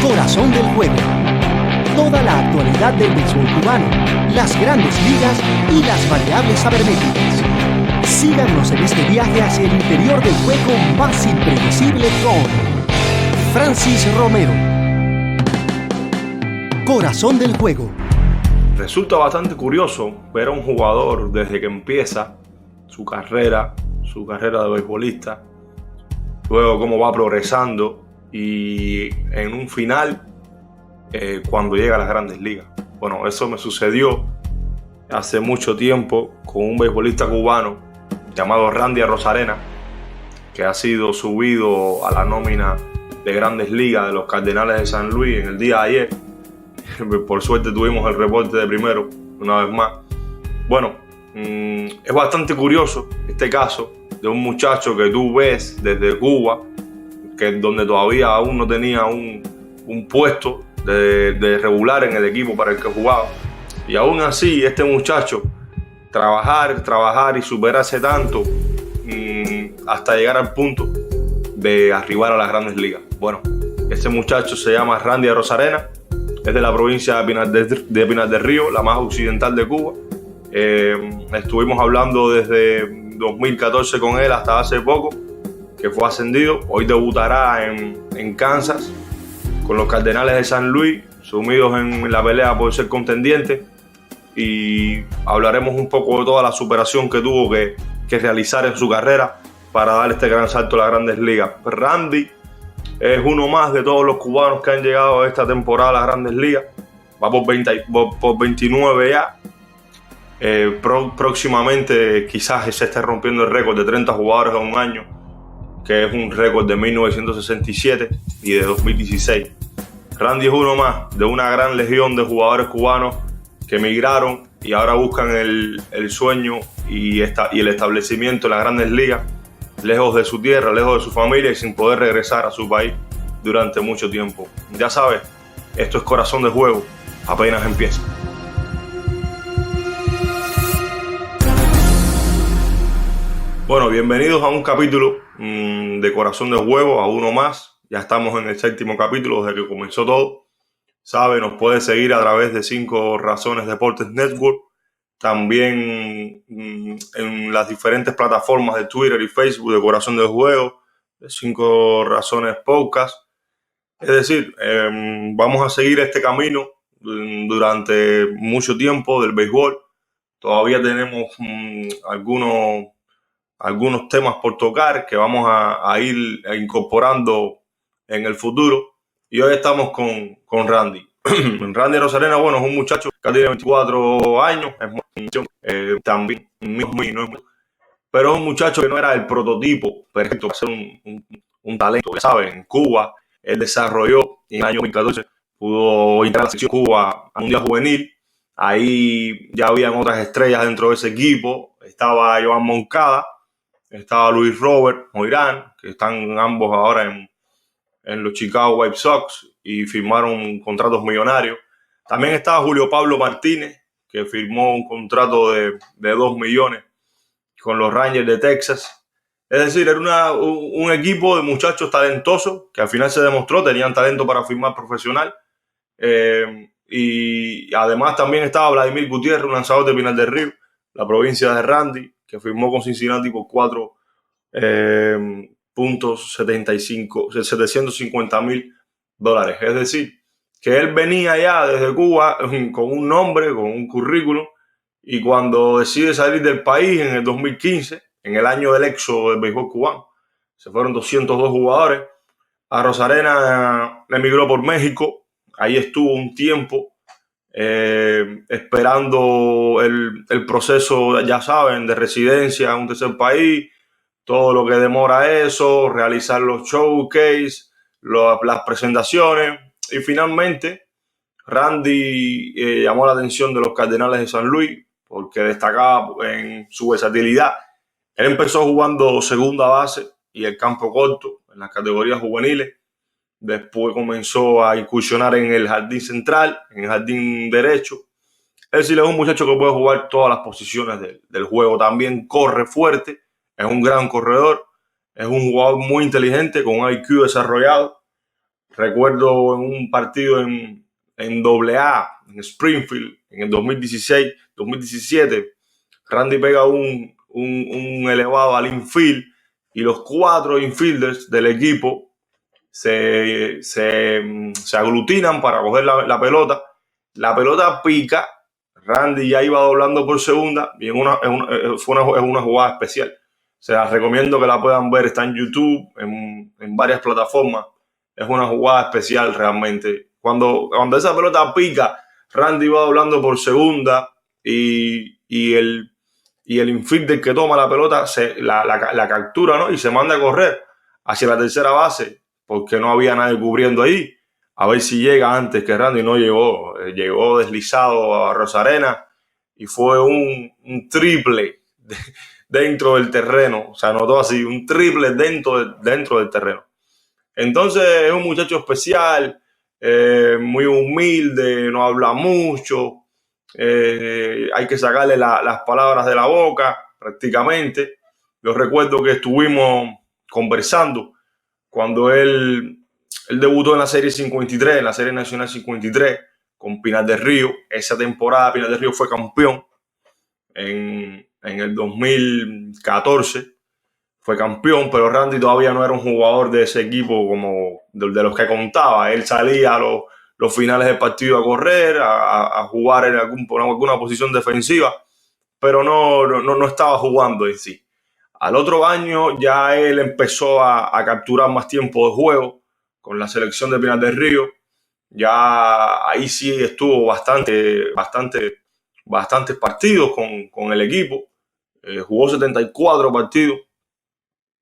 Corazón del juego. Toda la actualidad del béisbol cubano, las grandes ligas y las variables sabermétricas. Síganos en este viaje hacia el interior del juego más impredecible con Francis Romero. Corazón del juego. Resulta bastante curioso ver a un jugador desde que empieza su carrera de beisbolista, luego cómo va progresando y en un final cuando llega a las grandes ligas. Bueno, eso me sucedió hace mucho tiempo con un beisbolista cubano llamado Randy Arozarena, que ha sido subido a la nómina de grandes ligas de los Cardenales de San Luis en el día de ayer. Por suerte tuvimos el reporte de primero una vez más. Bueno, es bastante curioso este caso de un muchacho que tú ves desde Cuba, donde todavía aún no tenía un puesto de regular en el equipo para el que jugaba, y aún así este muchacho trabajar y superarse tanto hasta llegar al punto de arribar a las grandes ligas. Bueno, este muchacho se llama Randy Arozarena, es de la provincia de Pinar del Río, la más occidental de Cuba. Estuvimos hablando desde 2014 con él hasta hace poco, que fue ascendido. Hoy debutará en Kansas con los Cardenales de San Luis, sumidos en la pelea por ser contendiente, y hablaremos un poco de toda la superación que tuvo que realizar en su carrera para dar este gran salto a las grandes ligas. Randy es uno más de todos los cubanos que han llegado esta temporada a las grandes ligas. Va por 29 ya. Próximamente quizás se esté rompiendo el récord de 30 jugadores en un año, que es un récord de 1967 y de 2016. Randy es uno más de una gran legión de jugadores cubanos que emigraron y ahora buscan el sueño y el establecimiento en las grandes ligas, lejos de su tierra, lejos de su familia y sin poder regresar a su país durante mucho tiempo. Ya sabes, esto es Corazón de Juego, apenas empieza. Bueno, bienvenidos a un capítulo de Corazón de Juego, a uno más. Ya estamos en el 7º capítulo desde que comenzó todo. Sabe, nos puede seguir a través de 5 Razones Deportes Network, también en las diferentes plataformas de Twitter y Facebook de Corazón de Juego, de 5 Razones Podcast. Es decir, vamos a seguir este camino durante mucho tiempo del béisbol. Todavía tenemos algunos temas por tocar que vamos a ir incorporando en el futuro. Y hoy estamos con Randy. Randy Arozarena, bueno, es un muchacho que tiene 24 años, también pero es un muchacho que no era el prototipo perfecto para ser un talento. Ya saben, en Cuba él desarrolló y en el año 2014 pudo ir a la selección Cuba a Mundial Juvenil. Ahí ya habían otras estrellas dentro de ese equipo. Estaba Joan Moncada, estaba Luis Robert Moirán, que están ambos ahora en los Chicago White Sox y firmaron contratos millonarios. También estaba Julio Pablo Martínez, que firmó un contrato de 2 millones con los Rangers de Texas. Es decir, era un equipo de muchachos talentosos que al final se demostró tenían talento para firmar profesional. Y además también estaba Vladimir Gutiérrez, un lanzador de Pinar del Río, la provincia de Randy, que firmó con Cincinnati por $750,000. Es decir, que él venía ya desde Cuba con un nombre, con un currículum, y cuando decide salir del país en el 2015, en el año del éxodo del béisbol cubano, se fueron 202 jugadores. Arozarena emigró por México, ahí estuvo un tiempo esperando el proceso, ya saben, de residencia en un tercer país, todo lo que demora eso, realizar los showcase, las presentaciones, y finalmente Randy llamó la atención de los Cardenales de San Luis porque destacaba en su versatilidad. Él empezó jugando segunda base y el campo corto en las categorías juveniles. Después comenzó a incursionar en el jardín central, en el jardín derecho. Es decir, es un muchacho que puede jugar todas las posiciones del juego. También corre fuerte, es un gran corredor, es un jugador muy inteligente con un IQ desarrollado. Recuerdo en un partido en AA, en Springfield, en el 2016, 2017, Randy pega un elevado al infield y los 4 infielders del equipo se aglutinan para coger la pelota. La pelota pica, Randy ya iba doblando por segunda y es una jugada especial. Se las recomiendo que la puedan ver, está en YouTube, en varias plataformas. Es una jugada especial realmente. Cuando esa pelota pica, Randy va doblando por segunda y el infielder que toma la pelota la captura, ¿no? Y se manda a correr hacia la tercera base porque no había nadie cubriendo ahí. A ver si llega antes que Randy. No llegó. Llegó deslizado a Rosarena y fue un triple dentro del terreno. O sea, anotó así, un triple dentro del terreno. Entonces es un muchacho especial, muy humilde, no habla mucho. Hay que sacarle las palabras de la boca prácticamente. Yo recuerdo que estuvimos conversando cuando él debutó en la Serie 53, en la Serie Nacional 53, con Pinar del Río. Esa temporada Pinar del Río fue campeón en el 2014. Fue campeón, pero Randy todavía no era un jugador de ese equipo como de los que contaba. Él salía a los finales del partido a correr, a jugar en alguna posición defensiva, pero no estaba jugando en sí. Al otro año ya él empezó a capturar más tiempo de juego con la selección de Pinar del Río. Ya ahí sí estuvo bastantes partidos con el equipo. Jugó 74 partidos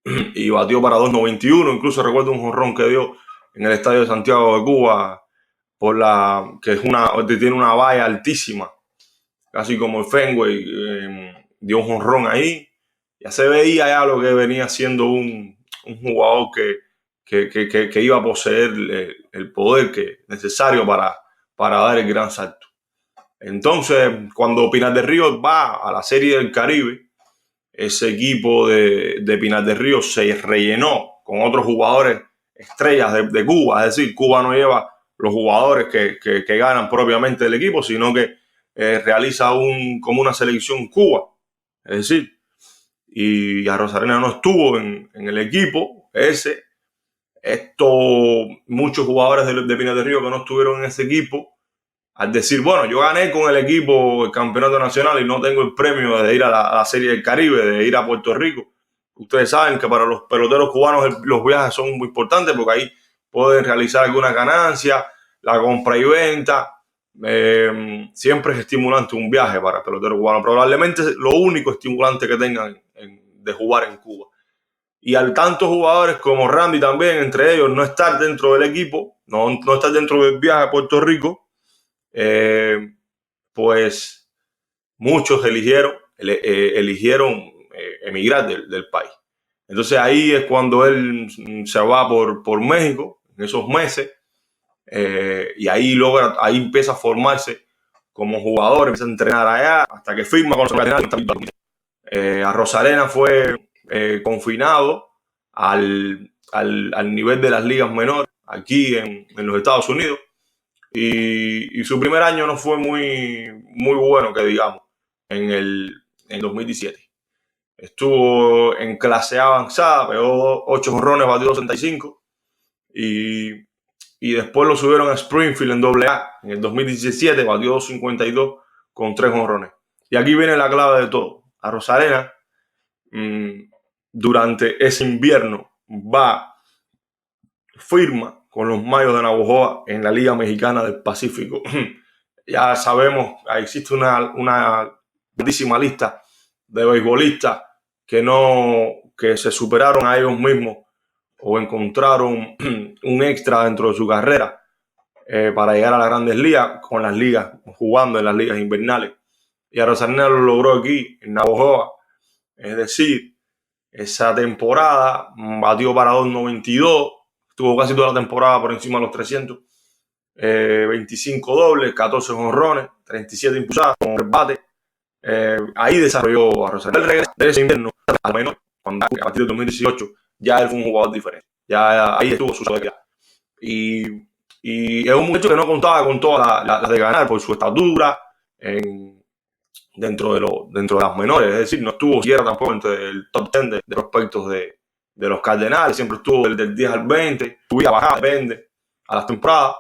y batió para 2.91. Incluso recuerdo un jonrón que dio en el Estadio de Santiago de Cuba, que tiene una valla altísima, casi como el Fenway. Dio un jonrón ahí. Ya se veía ya lo que venía siendo un jugador que iba a poseer el poder necesario para dar el gran salto. Entonces, cuando Pinar del Río va a la Serie del Caribe, ese equipo de Pinar del Río se rellenó con otros jugadores estrellas de Cuba. Es decir, Cuba no lleva los jugadores que ganan propiamente el equipo, sino que realiza como una selección Cuba. Es decir, y a Rosarena no estuvo en el equipo ese. Muchos jugadores de Pinar del Río que no estuvieron en ese equipo, al decir, bueno, yo gané con el equipo el campeonato nacional y no tengo el premio de ir a la Serie del Caribe, de ir a Puerto Rico. Ustedes saben que para los peloteros cubanos los viajes son muy importantes porque ahí pueden realizar alguna ganancia, la compra y venta. Siempre es estimulante un viaje para el pelotero cubano. Probablemente es lo único estimulante que tengan de jugar en Cuba. Y al tantos jugadores como Randy también, entre ellos, no estar dentro del equipo, no estar dentro del viaje a Puerto Rico, pues muchos eligieron emigrar del país. Entonces ahí es cuando él se va por México en esos meses, y ahí empieza a formarse como jugador, empieza a entrenar allá hasta que firma con los a Rosarena fue confinado al nivel de las ligas menores aquí en los Estados Unidos. Y su primer año no fue muy bueno, que digamos, en 2017. Estuvo en clase A avanzada, pegó 8 jonrones, batió 65. Y después lo subieron a Springfield en AA. En el 2017 batió 252 con 3 jonrones. Y aquí viene la clave de todo. A Rosarena, durante ese invierno, firma con los Mayos de Navojoa en la Liga Mexicana del Pacífico. Ya sabemos, existe una grandísima lista de beisbolistas que se superaron a ellos mismos o encontraron un extra dentro de su carrera para llegar a las grandes ligas, jugando en las ligas invernales. Y a Rosarena lo logró aquí, en Navojoa. Es decir, esa temporada batió para 2.92, estuvo casi toda la temporada por encima de los 300, 25 dobles, 14 jonrones, 37 impulsadas con rebate. Ahí desarrolló a Rosarena. El regreso de ese invierno al menor, cuando a partir de 2018 ya él fue un jugador diferente. Ya ahí estuvo su seguridad. y, y es un muchacho que no contaba con todas las de ganar por su estatura dentro de las menores, es decir, no estuvo siquiera tampoco entre el top 10 de prospectos de los Cardenales, siempre estuvo del 10 al 20, subía, bajaba, depende, a las temporadas.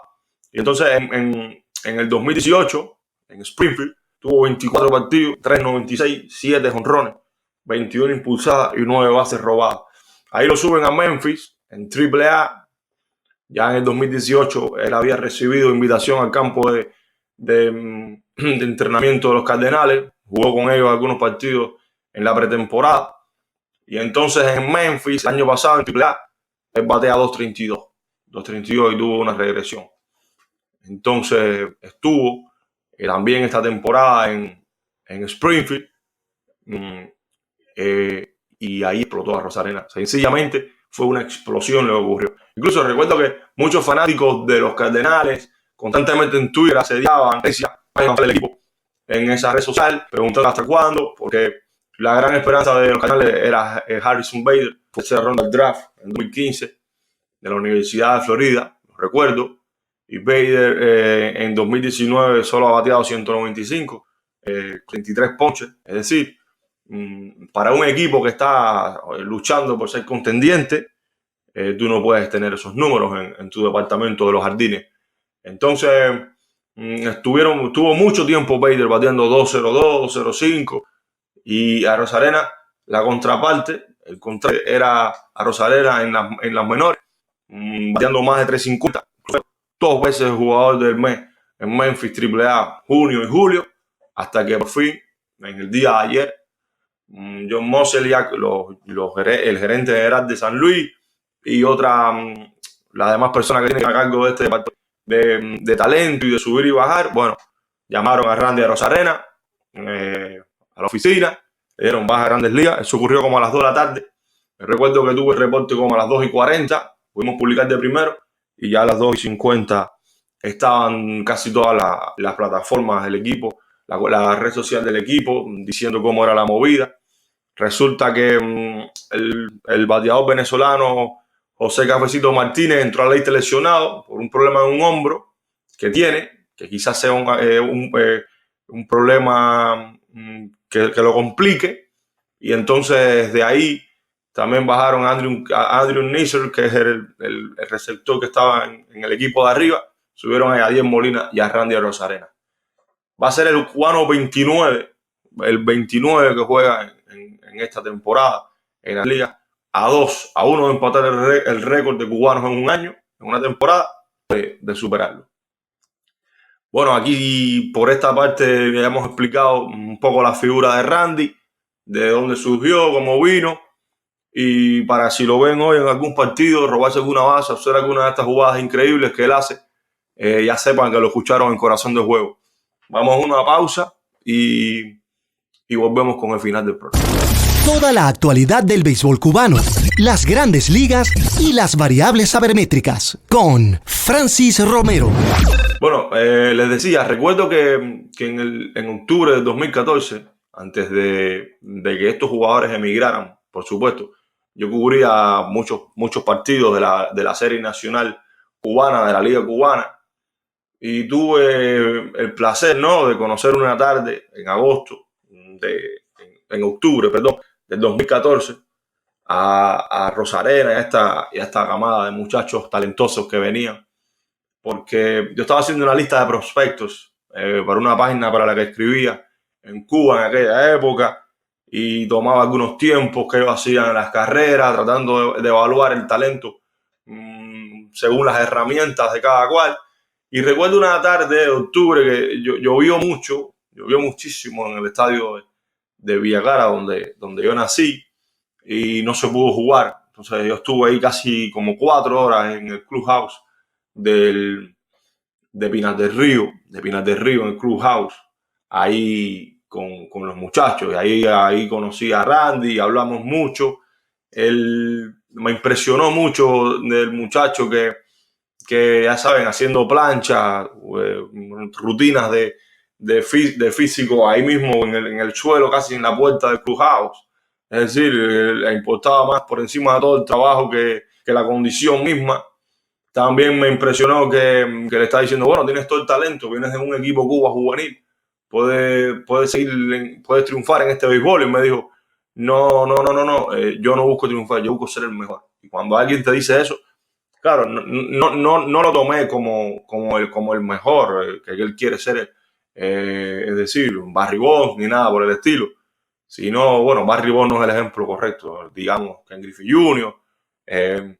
Y entonces en el 2018, en Springfield, tuvo 24 partidos, 3.96, 7 jonrones, 21 impulsadas y 9 bases robadas. Ahí lo suben a Memphis en AAA. Ya en el 2018 él había recibido invitación al campo de entrenamiento de los Cardenales, jugó con ellos algunos partidos en la pretemporada. Y entonces en Memphis, el año pasado en AAA, él batea 2.32 y tuvo una regresión. Entonces estuvo también esta temporada en Springfield y ahí explotó a Rosarena. Sencillamente fue una explosión lo que ocurrió. Incluso recuerdo que muchos fanáticos de los Cardenales constantemente en Twitter asediaban el equipo en esa red social, preguntando hasta cuándo, porque la gran esperanza de los Cardenales era Harrison Bader, fue esa ronda del draft en 2015 de la Universidad de Florida, lo recuerdo, y Bader en 2019 solo ha bateado 195, 33 ponches, es decir, para un equipo que está luchando por ser contendiente, tú no puedes tener esos números en tu departamento de los jardines. Entonces, estuvo mucho tiempo Bader bateando 2.02, 2.05, y a Rosarena, la contraparte, el contrario era a Rosarena en las menores, bateando más de 3.50, 2 veces el jugador del mes en Memphis AAA, junio y julio, hasta que por fin, en el día de ayer, John Mozeliak, el gerente general de San Luis y las demás personas que tienen a cargo de este departamento de talento y de subir y bajar, bueno, llamaron a Randy Arozarena a la oficina, le dieron baja a Grandes Ligas. Eso ocurrió como a las 2 de la tarde. Me recuerdo que tuve el reporte como a las 2:40, pudimos publicar de primero y ya a las 2:50 estaban casi todas las plataformas del equipo, la red social del equipo, diciendo cómo era la movida. Resulta que el bateador venezolano José Cafecito Martínez entró a la lista lesionado por un problema en un hombro que tiene, que quizás sea un problema que lo complique. Y entonces de ahí también bajaron a Andrew Nisser, que es el receptor que estaba en el equipo de arriba. Subieron a Yadier Molina y a Randy Arozarena. Va a ser el cubano 29, el 29 que juega en esta temporada en la liga, a 1 de empatar el récord de cubanos en un año, en una temporada, de superarlo. Bueno, aquí por esta parte ya hemos explicado un poco la figura de Randy, de dónde surgió, cómo vino, y para si lo ven hoy en algún partido, robarse alguna base, hacer alguna de estas jugadas increíbles que él hace, ya sepan que lo escucharon en Corazón de Juego. Vamos a una pausa y volvemos con el final del programa. Toda la actualidad del béisbol cubano, las grandes ligas y las variables sabermétricas con Francis Romero. Bueno, les decía, recuerdo que en octubre de 2014, antes de que estos jugadores emigraran, por supuesto, yo cubría muchos partidos de la serie nacional cubana, de la liga cubana, y tuve el placer, ¿no?, de conocer una tarde en octubre, del 2014, a Rosarena y a esta camada de muchachos talentosos que venían, porque yo estaba haciendo una lista de prospectos para una página para la que escribía en Cuba en aquella época, y tomaba algunos tiempos que ellos hacían en las carreras, tratando de evaluar el talento según las herramientas de cada cual. Y recuerdo una tarde de octubre que llovió muchísimo en el estadio de Villagara, donde yo nací, y no se pudo jugar. Entonces yo estuve ahí casi como 4 horas en el clubhouse de Pinas del Río, en el clubhouse, ahí con los muchachos. Y ahí conocí a Randy, hablamos mucho. Él me impresionó mucho del muchacho que ya saben, haciendo plancha, rutinas de físico ahí mismo en el suelo, casi en la puerta del clubhouse. Es decir, le importaba más por encima de todo el trabajo que la condición misma. También me impresionó que le está diciendo, bueno, tienes todo el talento, vienes de un equipo Cuba juvenil, puedes triunfar en este béisbol. Y me dijo, no, yo no busco triunfar, yo busco ser el mejor. Y cuando alguien te dice eso, claro, no lo tomé como el mejor, que él quiere ser, es decir, un Barry Bonds ni nada por el estilo. Sino, bueno, Barry Bonds no es el ejemplo correcto, digamos, Ken Griffey Jr., eh,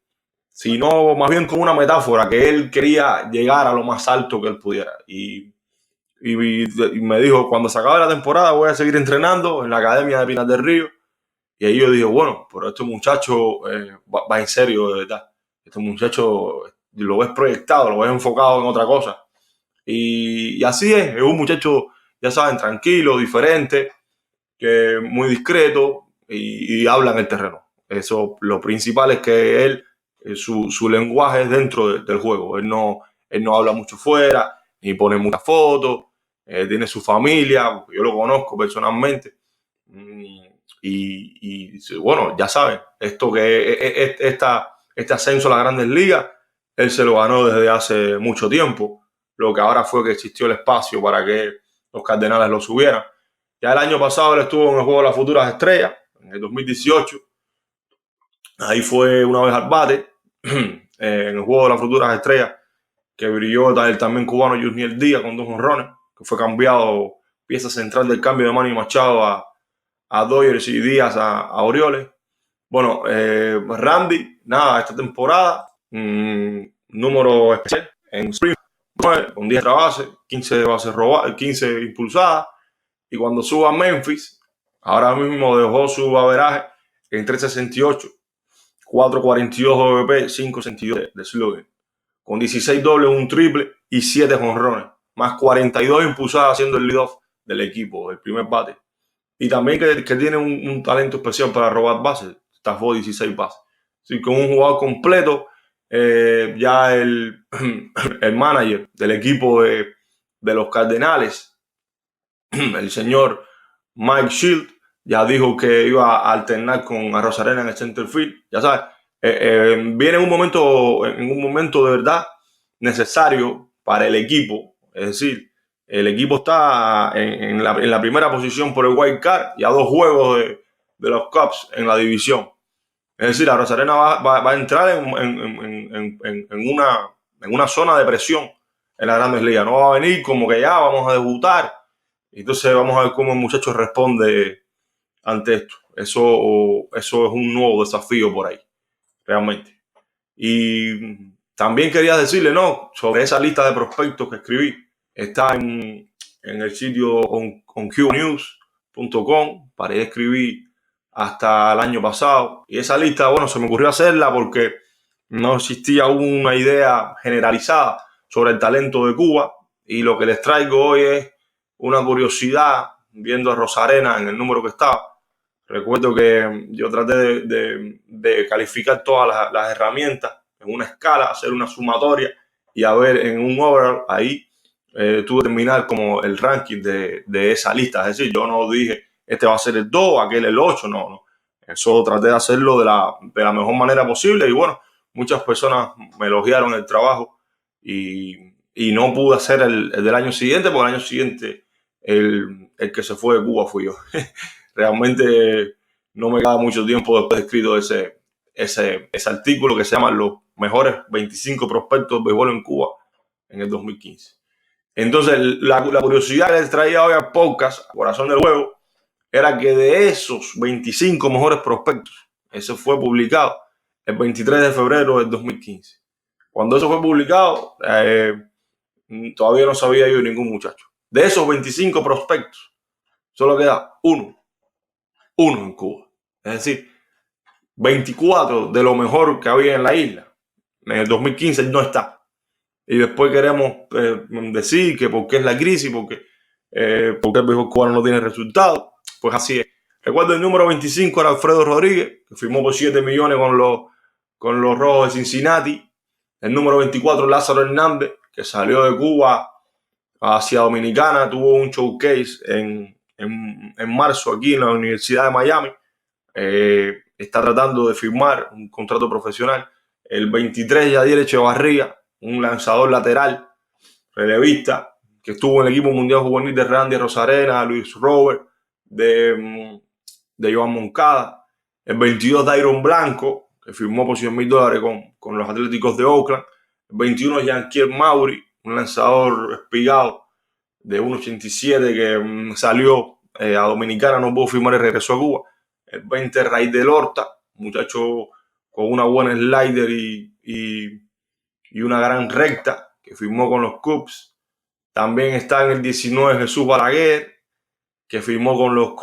sino más bien como una metáfora que él quería llegar a lo más alto que él pudiera. Y me dijo, cuando se acabe la temporada voy a seguir entrenando en la Academia de Pinar del Río. Y ahí yo dije, bueno, pero este muchacho va en serio, de verdad. Este muchacho lo ves proyectado, lo ves enfocado en otra cosa. Y así es un muchacho, ya saben, tranquilo, diferente, que muy discreto y habla en el terreno. Eso, lo principal es que él, su lenguaje es dentro del juego. Él no habla mucho fuera, ni pone muchas fotos, tiene su familia, yo lo conozco personalmente. Mm, bueno, ya saben, este ascenso a las grandes ligas, él se lo ganó desde hace mucho tiempo. Lo que ahora fue que existió el espacio para que los Cardenales lo subieran. Ya el año pasado él estuvo en el Juego de las Futuras Estrellas, en el 2018. Ahí fue una vez al bate, en el Juego de las Futuras Estrellas, que brilló el también cubano Yusniel Díaz con 2 honrones, que fue cambiado, pieza central del cambio de Manny Machado a Dodgers y Díaz a Orioles. Bueno, Randy, nada, esta temporada, número especial en Spring, con 10 bases, 15 bases robadas, 15 impulsadas. Y cuando suba a Memphis, ahora mismo dejó su averaje en 368, 442 OVP, 562 de slugging, con 16 dobles, un triple y 7 jonrones, más 42 impulsadas haciendo el lead-off del equipo, el primer bate. Y también que tiene un talento especial para robar bases, tafó 16 bases. Así que con un jugador completo, ya el manager del equipo de los Cardenales, el señor Mike Shield, ya dijo que iba a alternar con Arozarena en el center field. Ya sabes, viene en un momento de verdad necesario para el equipo. Es decir, el equipo está en la primera posición por el wild card y a 2 juegos de los Cubs en la división. Es decir, Arozarena va a entrar en una zona de presión en las grandes ligas. No va a venir como que ya vamos a debutar. Entonces vamos a ver cómo el muchacho responde ante esto. Eso es un nuevo desafío por ahí, realmente. Y también quería decirle, no, sobre esa lista de prospectos que escribí, está en el sitio onqnews.com, para ir a escribir hasta el año pasado. Y esa lista, bueno, se me ocurrió hacerla porque no existía una idea generalizada sobre el talento de Cuba. Y lo que les traigo hoy es una curiosidad, viendo a Rosarena en el número que estaba. Recuerdo que yo traté de calificar todas las herramientas en una escala, hacer una sumatoria y a ver en un overall ahí tuve que terminar como el ranking de esa lista. Es decir, yo no dije este va a ser el 2, aquel el 8, no. Eso traté de hacerlo de la mejor manera posible y bueno, muchas personas me elogiaron el trabajo y no pude hacer el del año siguiente, porque el año siguiente el que se fue de Cuba fui yo. Realmente no me queda mucho tiempo después de escrito ese artículo que se llama Los mejores 25 prospectos de béisbol en Cuba en el 2015. Entonces, la curiosidad que les traía hoy al podcast, a Corazón del Juego, era que de esos 25 mejores prospectos, eso fue publicado el 23 de febrero del 2015. Cuando eso fue publicado, todavía no sabía yo ningún muchacho. De esos 25 prospectos, solo queda uno en Cuba. Es decir, 24 de lo mejor que había en la isla. En el 2015 no está. Y después queremos decir que porque es la crisis, porque el béisbol cubano no tiene resultados. Pues así es. Recuerdo el número 25 era Alfredo Rodríguez, que firmó por 7 millones con los Rojos de Cincinnati. El número 24 Lázaro Hernández, que salió de Cuba hacia Dominicana, tuvo un showcase en marzo aquí en la Universidad de Miami. Está tratando de firmar un contrato profesional El 23, Yadier Echevarría, un lanzador lateral, relevista, que estuvo en el equipo mundial juvenil de Randy Arozarena, Luis Robert, de Joan Moncada. El 22, Dairon Blanco, que firmó por $100,000 con los Atléticos de Oakland. El 21, Yanquiel Maury, un lanzador espigado de 1.87 que salió a Dominicana, no pudo firmar y regresó a Cuba. El 20, Ray del Horta, muchacho con una buena slider y una gran recta, que firmó con los Cubs. También está en el 19 Jesús Balaguer, que firmó con los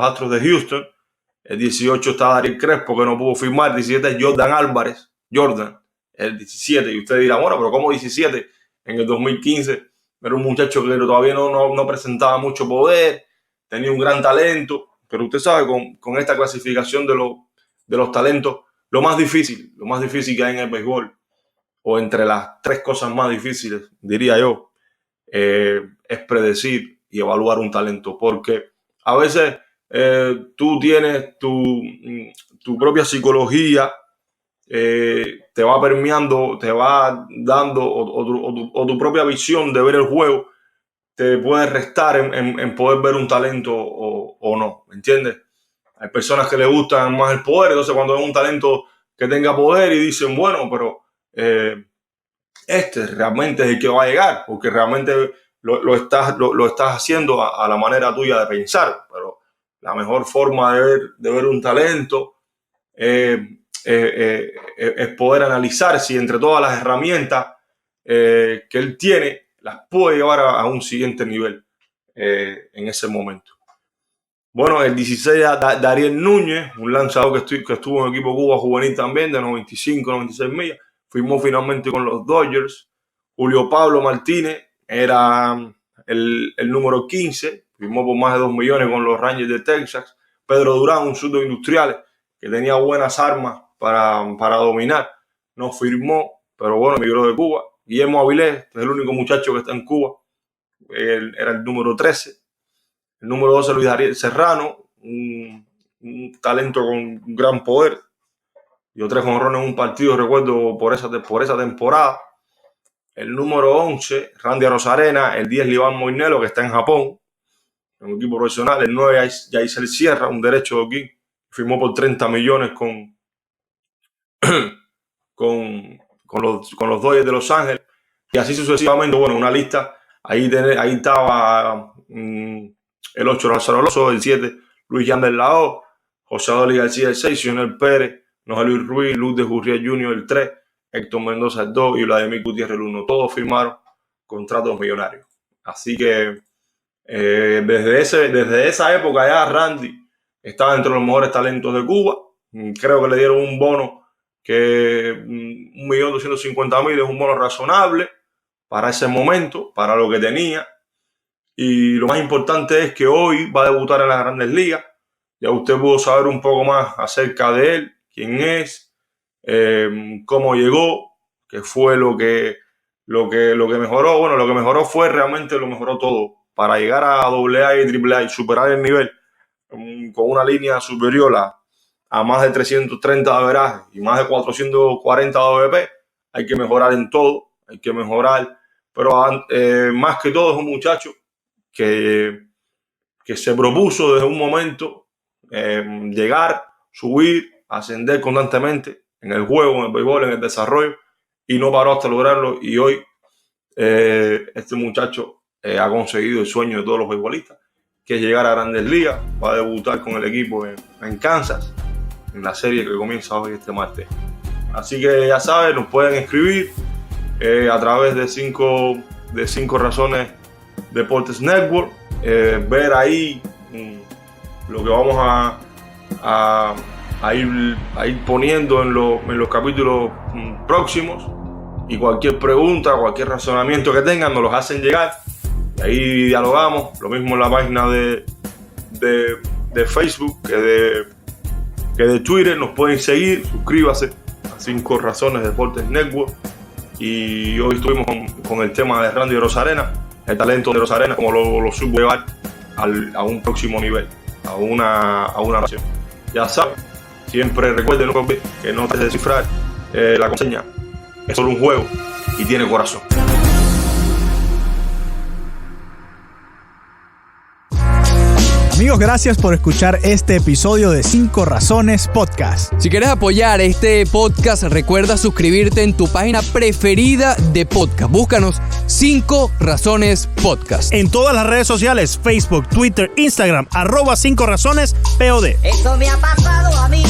Astros de Houston. El 18 está Dariel Crespo, que no pudo firmar. El 17 es Jordan Álvarez, el 17. Y usted dirá, bueno, pero ¿cómo 17? En el 2015 era un muchacho que todavía no presentaba mucho poder, tenía un gran talento, pero usted sabe, con esta clasificación de los talentos, lo más difícil que hay en el béisbol, o entre las tres cosas más difíciles, diría yo, es predecir y evaluar un talento, porque a veces tú tienes tu propia psicología, te va permeando, te va dando, o tu propia visión de ver el juego te puede restar en poder ver un talento o no, ¿me entiendes? Hay personas que les gustan más el poder, entonces cuando ven un talento que tenga poder y dicen, bueno, pero este realmente es el que va a llegar, porque realmente lo estás haciendo a la manera tuya de pensar, pero la mejor forma de ver un talento es poder analizar si entre todas las herramientas que él tiene las puede llevar a un siguiente nivel en ese momento. Bueno, el 16, Dariel Núñez, un lanzador que estuvo en el equipo Cuba juvenil también, de 96 millas, firmó finalmente con los Dodgers. Julio Pablo Martínez era el número 15, firmó por más de $2 millones con los Rangers de Texas. Pedro Durán, un zurdo industrial que tenía buenas armas para dominar, no firmó, pero bueno, emigró de Cuba. Guillermo Avilés, que es el único muchacho que está en Cuba, él era el número 13. El número 12, Luis Ariel Serrano, un talento con un gran poder. Dio 3 jonrones en un partido, recuerdo, por esa temporada. El número 11, Randy Arozarena. El 10, Liván Moinelo, que está en Japón, en un equipo profesional. El 9, Yaiser Sierra, un derecho de aquí. Firmó por $30 millones con los Dodgers de Los Ángeles. Y así sucesivamente, bueno, una lista. Ahí estaba el 8, Lázaro Alonso. El 7, Luis Yander Lao. José Adolí García el 6, Sionel Pérez. Noel Luis Ruiz, Luz de Gurria Jr. el 3, Héctor Mendoza el 2 y Vladimir Gutiérrez el 1. Todos firmaron contratos millonarios. Así que desde esa época ya Randy estaba entre los mejores talentos de Cuba. Creo que le dieron un bono que $1.250.000 es un bono razonable para ese momento, para lo que tenía. Y lo más importante es que hoy va a debutar en las Grandes Ligas. Ya usted pudo saber un poco más acerca de él, quién es, cómo llegó, qué fue lo que mejoró. Bueno, lo que mejoró fue realmente lo mejoró todo para llegar a AA y AAA y superar el nivel con una línea superior a más de 330 de averaje y más de 440 de OVP. Hay que mejorar en todo, hay que mejorar, pero más que todo es un muchacho que se propuso desde un momento llegar, subir, ascender constantemente en el juego, en el béisbol, en el desarrollo, y no paró hasta lograrlo. Y hoy este muchacho ha conseguido el sueño de todos los beisbolistas, que es llegar a Grandes Ligas. Va a debutar con el equipo en Kansas, en la serie que comienza hoy este martes. Así que ya saben, nos pueden escribir a través de 5 Razones Deportes Network, ver ahí lo que vamos a ir poniendo en los capítulos próximos, y cualquier pregunta, cualquier razonamiento que tengan nos los hacen llegar y ahí dialogamos. Lo mismo en la página de Facebook que de Twitter. Nos pueden seguir, suscríbase a 5 Razones Deportes Network. Y hoy estuvimos con el tema de Randy Arozarena, el talento de Arozarena, como lo supo llevar a un próximo nivel, a una nación. Ya saben, Siempre recuerden que no te descifrar la contraseña. Es solo un juego y tiene corazón. Amigos, gracias por escuchar este episodio de 5 Razones Podcast. Si quieres apoyar este podcast, recuerda suscribirte en tu página preferida de podcast. Búscanos 5 Razones Podcast. En todas las redes sociales, Facebook, Twitter, Instagram, @5razones POD. Eso me ha pasado a mí.